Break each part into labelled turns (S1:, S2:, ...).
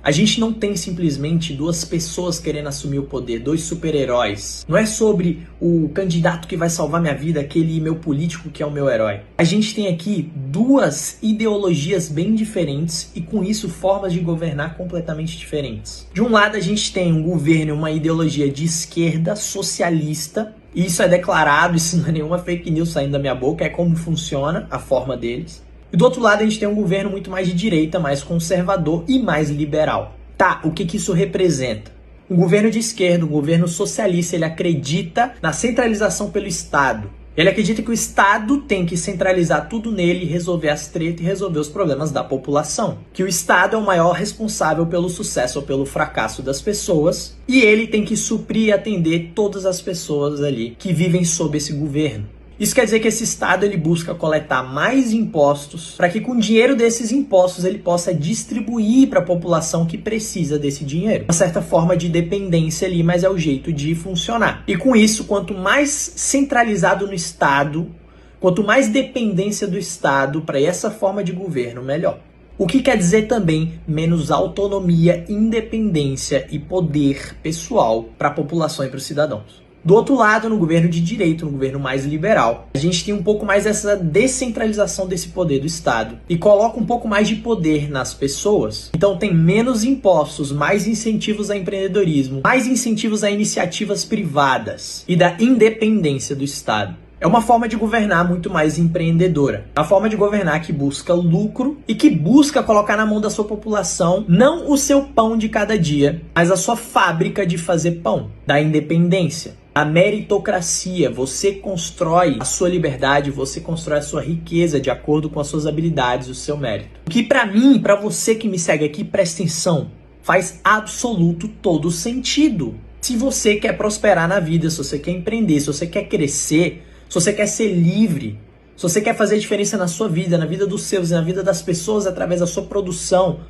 S1: A gente não tem simplesmente duas pessoas querendo assumir o poder, dois super-heróis. Não é sobre o candidato que vai salvar minha vida, aquele meu político que é o meu herói. A gente tem aqui duas ideologias bem diferentes e com isso formas de governar completamente diferentes. De um lado a gente tem um governo, uma ideologia de esquerda, socialista, e isso é declarado, isso não é nenhuma fake news saindo da minha boca, é como funciona a forma deles. E do outro lado a gente tem um governo muito mais de direita, mais conservador e mais liberal. Tá, o que isso representa? Um governo de esquerda, um governo socialista, ele acredita na centralização pelo Estado. Ele acredita que o Estado tem que centralizar tudo nele, resolver as tretas e resolver os problemas da população. Que o Estado é o maior responsável pelo sucesso ou pelo fracasso das pessoas e ele tem que suprir e atender todas as pessoas ali que vivem sob esse governo. Isso quer dizer que esse Estado ele busca coletar mais impostos para que com o dinheiro desses impostos ele possa distribuir para a população que precisa desse dinheiro. Uma certa forma de dependência ali, mas é o jeito de funcionar. E com isso, quanto mais centralizado no Estado, quanto mais dependência do Estado para essa forma de governo, melhor. O que quer dizer também menos autonomia, independência e poder pessoal para a população e para os cidadãos. Do outro lado, no governo de direita, no governo mais liberal, a gente tem um pouco mais essa descentralização desse poder do Estado e coloca um pouco mais de poder nas pessoas. Então tem menos impostos, mais incentivos a empreendedorismo, mais incentivos a iniciativas privadas e da independência do Estado. É uma forma de governar muito mais empreendedora. É uma forma de governar que busca lucro e que busca colocar na mão da sua população não o seu pão de cada dia, mas a sua fábrica de fazer pão, da independência. A meritocracia, você constrói a sua liberdade, você constrói a sua riqueza de acordo com as suas habilidades, o seu mérito. O que pra mim, pra você que me segue aqui, presta atenção, faz absoluto todo sentido. Se você quer prosperar na vida, se você quer empreender, se você quer crescer, se você quer ser livre, se você quer fazer diferença na sua vida, na vida dos seus e na vida das pessoas através da sua produção,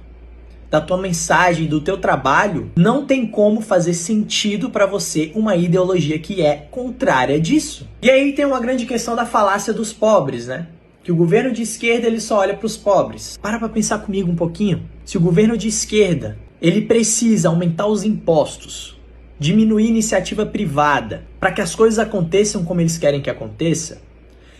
S1: da tua mensagem, do teu trabalho, não tem como fazer sentido para você uma ideologia que é contrária disso. E aí tem uma grande questão da falácia dos pobres, né? Que o governo de esquerda ele só olha para os pobres. Para pensar comigo um pouquinho. Se o governo de esquerda ele precisa aumentar os impostos, diminuir a iniciativa privada, para que as coisas aconteçam como eles querem que aconteça,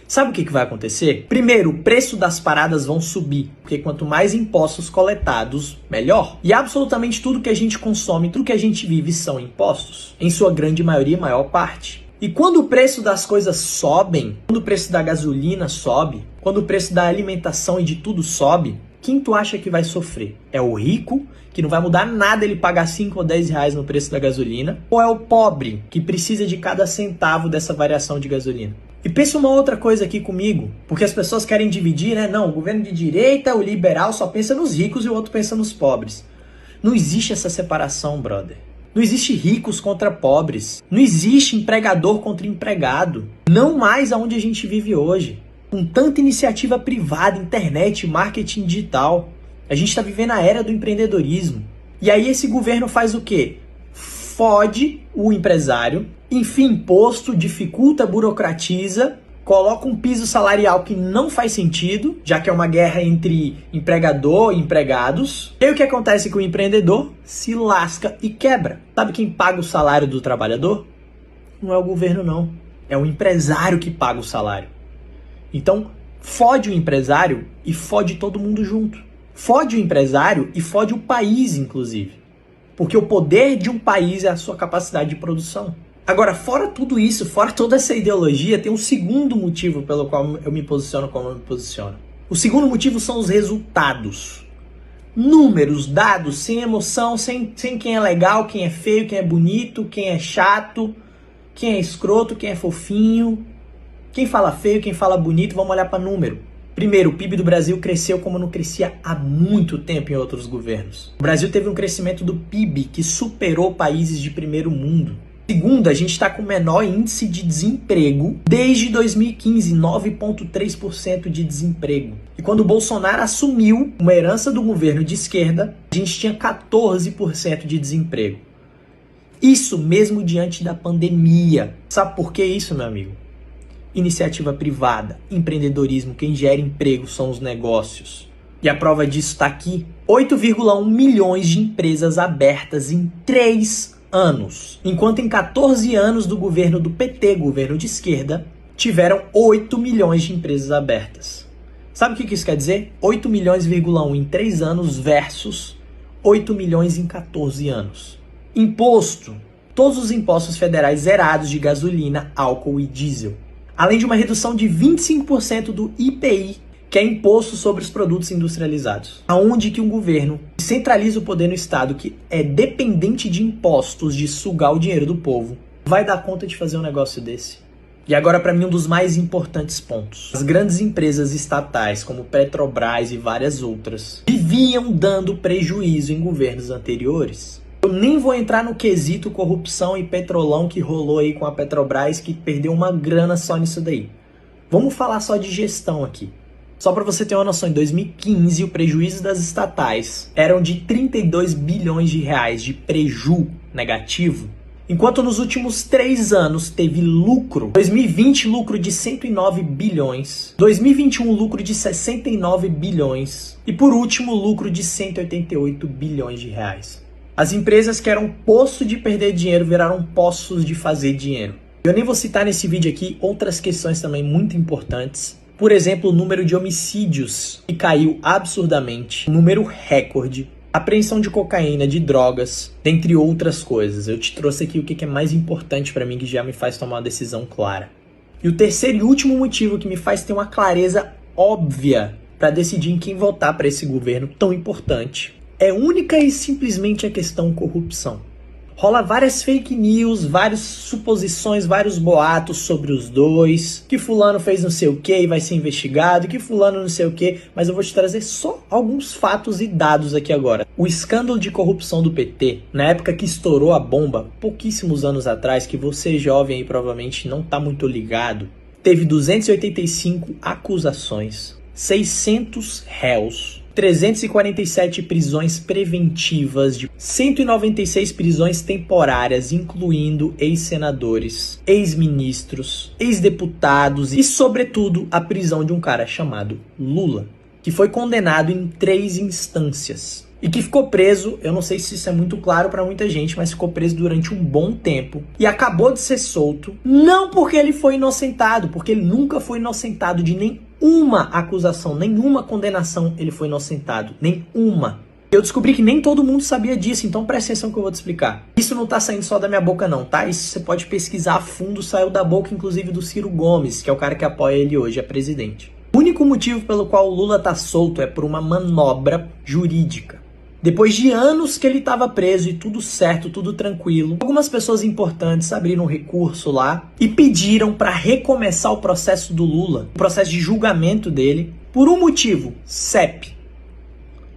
S1: sabe o que vai acontecer? Primeiro, o preço das paradas vão subir, porque quanto mais impostos coletados, melhor. E absolutamente tudo que a gente consome, tudo que a gente vive são impostos, em sua grande maioria, maior parte. E quando o preço das coisas sobem, quando o preço da gasolina sobe, quando o preço da alimentação e de tudo sobe, quem tu acha que vai sofrer? É o rico, que não vai mudar nada ele pagar 5 ou 10 reais no preço da gasolina? Ou é o pobre, que precisa de cada centavo dessa variação de gasolina? E pensa uma outra coisa aqui comigo, porque as pessoas querem dividir, né? Não, o governo de direita, o liberal só pensa nos ricos e o outro pensa nos pobres. Não existe essa separação, brother. Não existe ricos contra pobres. Não existe empregador contra empregado. Não mais aonde a gente vive hoje. Com tanta iniciativa privada, internet, marketing digital. A gente está vivendo a era do empreendedorismo. E aí esse governo faz o quê? Fode o empresário, enfia imposto, dificulta, burocratiza, coloca um piso salarial que não faz sentido, já que é uma guerra entre empregador e empregados. E aí o que acontece com o empreendedor? Se lasca e quebra. Sabe quem paga o salário do trabalhador? Não é o governo, não. É o empresário que paga o salário. Então, fode o empresário e fode todo mundo junto. Fode o empresário e fode o país, inclusive. Porque o poder de um país é a sua capacidade de produção. Agora, fora tudo isso, fora toda essa ideologia, tem um segundo motivo pelo qual eu me posiciono como eu me posiciono. O segundo motivo são os resultados. Números, dados, sem emoção, sem quem é legal, quem é feio, quem é bonito, quem é chato, quem é escroto, quem é fofinho, quem fala feio, quem fala bonito, vamos olhar para número. Primeiro, o PIB do Brasil cresceu como não crescia há muito tempo em outros governos. O Brasil teve um crescimento do PIB que superou países de primeiro mundo. Segundo, a gente está com o menor índice de desemprego desde 2015, 9,3% de desemprego. E quando o Bolsonaro assumiu uma herança do governo de esquerda, a gente tinha 14% de desemprego. Isso mesmo diante da pandemia. Sabe por que isso, meu amigo? Iniciativa privada, empreendedorismo, quem gera emprego são os negócios. E a prova disso está aqui. 8,1 milhões de empresas abertas em 3 anos. Enquanto em 14 anos do governo do PT, governo de esquerda, tiveram 8 milhões de empresas abertas. Sabe o que isso quer dizer? 8 milhões,1 em 3 anos versus 8 milhões em 14 anos. Imposto. Todos os impostos federais zerados de gasolina, álcool e diesel. Além de uma redução de 25% do IPI, que é imposto sobre os produtos industrializados. Aonde que um governo centraliza o poder no Estado, que é dependente de impostos, de sugar o dinheiro do povo, vai dar conta de fazer um negócio desse? E agora, para mim, um dos mais importantes pontos. As grandes empresas estatais, como Petrobras e várias outras, viviam dando prejuízo em governos anteriores. Eu nem vou entrar no quesito corrupção e petrolão que rolou aí com a Petrobras, que perdeu uma grana só nisso daí. Vamos falar só de gestão aqui. Só para você ter uma noção, em 2015 o prejuízo das estatais eram de 32 bilhões de reais de preju negativo, enquanto nos últimos 3 anos teve lucro. 2020 lucro de 109 bilhões, 2021 lucro de 69 bilhões e por último lucro de 188 bilhões de reais. As empresas que eram poço de perder dinheiro viraram poços de fazer dinheiro. Eu nem vou citar nesse vídeo aqui outras questões também muito importantes. Por exemplo, o número de homicídios que caiu absurdamente, número recorde, apreensão de cocaína, de drogas, dentre outras coisas. Eu te trouxe aqui o que é mais importante para mim, que já me faz tomar uma decisão clara. E o terceiro e último motivo que me faz ter uma clareza óbvia para decidir em quem votar para esse governo tão importante é única e simplesmente a questão corrupção. Rola várias fake news, várias suposições, vários boatos sobre os dois. Que fulano fez não sei o que e vai ser investigado, que fulano não sei o que. Mas eu vou te trazer só alguns fatos e dados aqui agora. O escândalo de corrupção do PT, na época que estourou a bomba, pouquíssimos anos atrás, que você jovem aí provavelmente não tá muito ligado, teve 285 acusações, 600 réus, 347 prisões preventivas, de 196 prisões temporárias, incluindo ex-senadores, ex-ministros, ex-deputados e, sobretudo, a prisão de um cara chamado Lula, que foi condenado em 3 instâncias e que ficou preso, eu não sei se isso é muito claro para muita gente, mas ficou preso durante um bom tempo e acabou de ser solto, não porque ele foi inocentado, porque ele nunca foi inocentado de nenhuma acusação, nenhuma condenação ele foi inocentado, nenhuma. Eu descobri que nem todo mundo sabia disso, então presta atenção que eu vou te explicar. Isso não tá saindo só da minha boca não, tá? Isso você pode pesquisar a fundo, saiu da boca inclusive do Ciro Gomes, que é o cara que apoia ele hoje, é presidente. O único motivo pelo qual o Lula tá solto é por uma manobra jurídica. Depois de anos que ele estava preso e tudo certo, tudo tranquilo, algumas pessoas importantes abriram um recurso lá e pediram para recomeçar o processo do Lula, o processo de julgamento dele, por um motivo: CEP,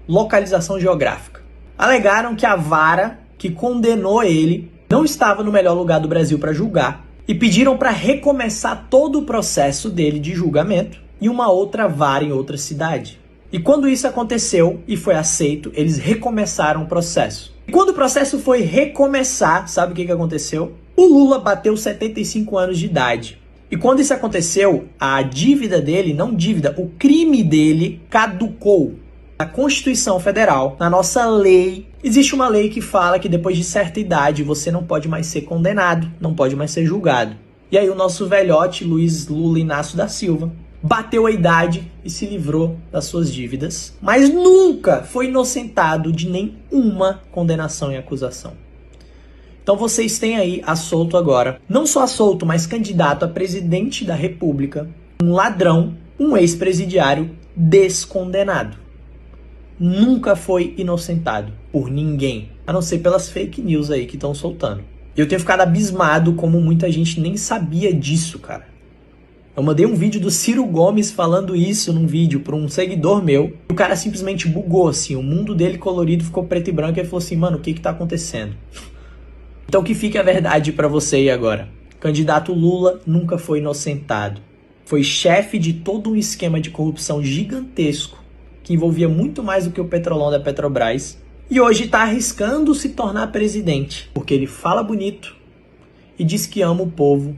S1: localização geográfica. Alegaram que a vara que condenou ele não estava no melhor lugar do Brasil para julgar e pediram para recomeçar todo o processo dele de julgamento em uma outra vara em outra cidade. E quando isso aconteceu e foi aceito, eles recomeçaram o processo. E quando o processo foi recomeçar, sabe o que aconteceu? O Lula bateu 75 anos de idade. E quando isso aconteceu, a dívida dele, não dívida, o crime dele caducou. Na Constituição Federal, na nossa lei, existe uma lei que fala que depois de certa idade você não pode mais ser condenado, não pode mais ser julgado. E aí o nosso velhote, Luiz Lula Inácio da Silva, bateu a idade e se livrou das suas dívidas, mas nunca foi inocentado de nenhuma condenação e acusação. Então vocês têm aí a solto agora, não só a solto, mas candidato a presidente da República, um ladrão, um ex-presidiário descondenado. Nunca foi inocentado por ninguém, a não ser pelas fake news aí que estão soltando. Eu tenho ficado abismado como muita gente nem sabia disso, cara. Eu mandei um vídeo do Ciro Gomes falando isso num vídeo para um seguidor meu. E o cara simplesmente bugou, assim. O mundo dele colorido ficou preto e branco. E ele falou assim, mano, o que tá acontecendo? Então que fique a verdade para você aí agora. Candidato Lula nunca foi inocentado. Foi chefe de todo um esquema de corrupção gigantesco, que envolvia muito mais do que o petrolão da Petrobras. E hoje tá arriscando se tornar presidente. Porque ele fala bonito e diz que ama o povo.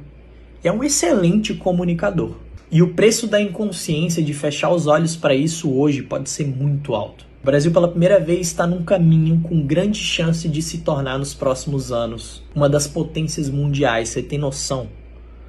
S1: É um excelente comunicador. E o preço da inconsciência de fechar os olhos para isso hoje pode ser muito alto. O Brasil pela primeira vez está num caminho com grande chance de se tornar nos próximos anos uma das potências mundiais. Você tem noção?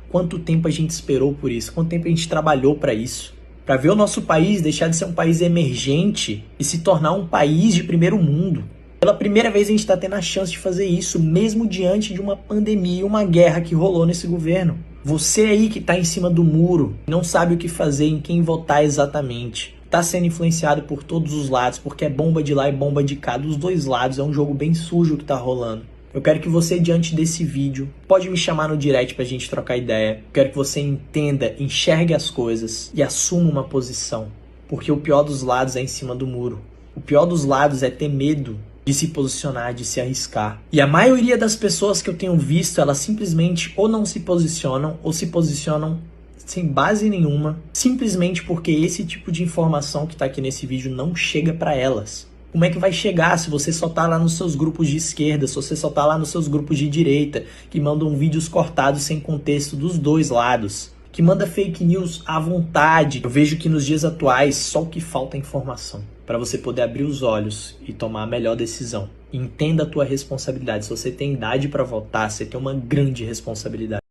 S1: Quanto tempo a gente esperou por isso? Quanto tempo a gente trabalhou para isso? Para ver o nosso país deixar de ser um país emergente e se tornar um país de primeiro mundo. Pela primeira vez a gente está tendo a chance de fazer isso, mesmo diante de uma pandemia e uma guerra que rolou nesse governo. Você aí que está em cima do muro, não sabe o que fazer, em quem votar exatamente. Está sendo influenciado por todos os lados, porque é bomba de lá e bomba de cá, dos dois lados. É um jogo bem sujo que está rolando. Eu quero que você, diante desse vídeo, pode me chamar no direct pra gente trocar ideia. Eu quero que você entenda, enxergue as coisas e assuma uma posição. Porque o pior dos lados é em cima do muro. O pior dos lados é ter medo de se posicionar, de se arriscar. E a maioria das pessoas que eu tenho visto, elas simplesmente ou não se posicionam, ou se posicionam sem base nenhuma, simplesmente porque esse tipo de informação que tá aqui nesse vídeo não chega pra elas. Como é que vai chegar se você só tá lá nos seus grupos de esquerda, se você só tá lá nos seus grupos de direita, que mandam vídeos cortados sem contexto dos dois lados, que manda fake news à vontade? Eu vejo que nos dias atuais só o que falta é informação, para você poder abrir os olhos e tomar a melhor decisão. Entenda a tua responsabilidade. Se você tem idade para votar, você tem uma grande responsabilidade.